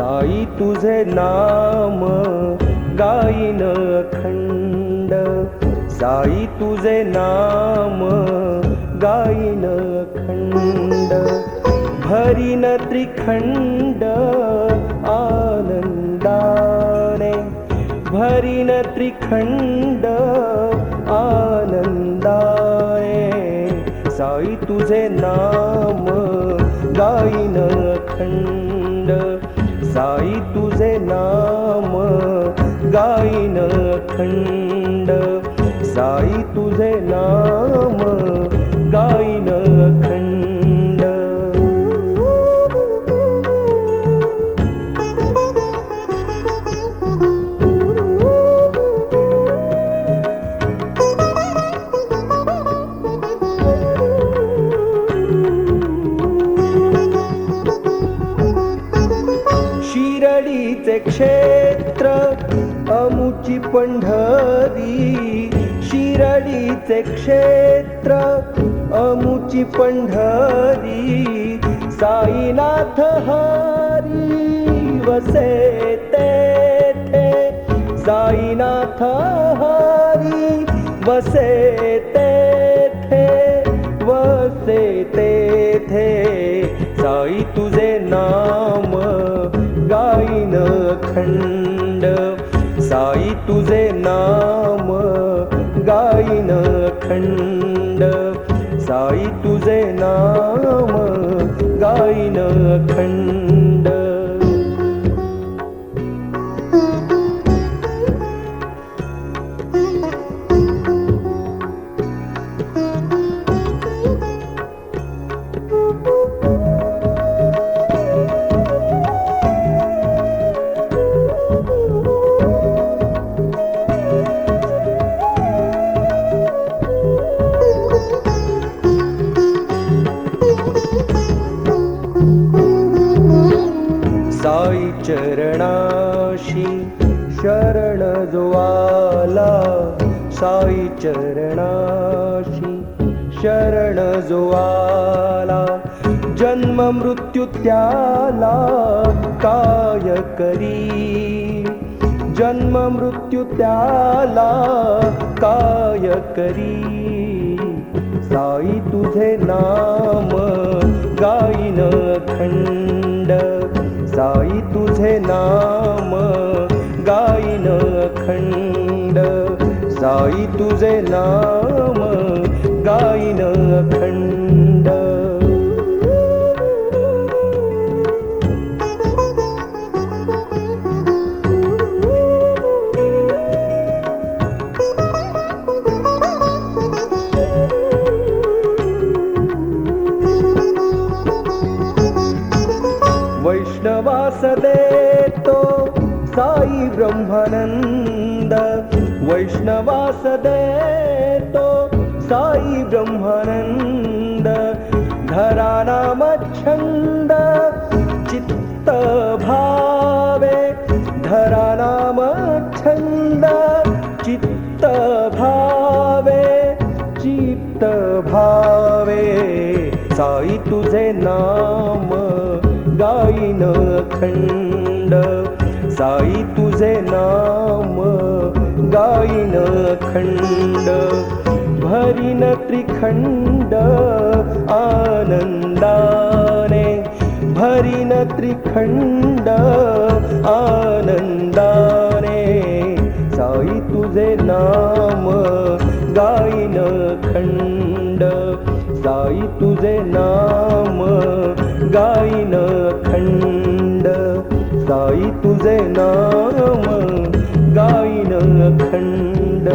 साई तुझे नाम गाईन अखंड, साई तुझे नाम गाईन अखंड, भरीन त्रिखंड आनंदाने, भरीन त्रिखंड आनंदाने, साई तुझे नाम गाईन अखंड, साई तुझे नाम गाईन अखंड, साई तुझे नाम गाईन अखंड. शिर्डीचे क्षेत्र अमुची पंढरी, शिर्डीचे क्षेत्र अमुची पंढरी, साईनाथ हरी वसे तेथे, साईनाथ हरी वसे तेथे, वसे तेथे, साई तुझे नाम गाईन अखंड, साई तुझे नाम गाईन अखंड, साई तुझे नाम गाईन अखंड. साई चरणाशी शरण जो आला, साई चरणाशी शरण जो आला, जन्म मृत्यू त्याला काय करी, जन्म मृत्यू त्याला काय करी, साई तुझे नाम गाईन अखंड, साई तुझे नाम गाईन अखंड, साई तुझे नाम गाईन अखंड. वैष्णवास देतो साई ब्रह्मानंद, वैष्णवास देतो साई ब्रह्मानंद, धरा नाम छंद चित्त भावे, धरा नाम छंद चित्त भावे, चित्त भावे, साई तुझे नाम गाईन अखंड, साई तुझे नाम गाईन अखंड, भरीन त्रिखंड आनंदाने, भरीन त्रिखंड आनंदाने, साई तुझे नाम गाईन अखंड, साई तुझे नाम गाईन अखंड, साई तुझे नाम गाईन अखंड.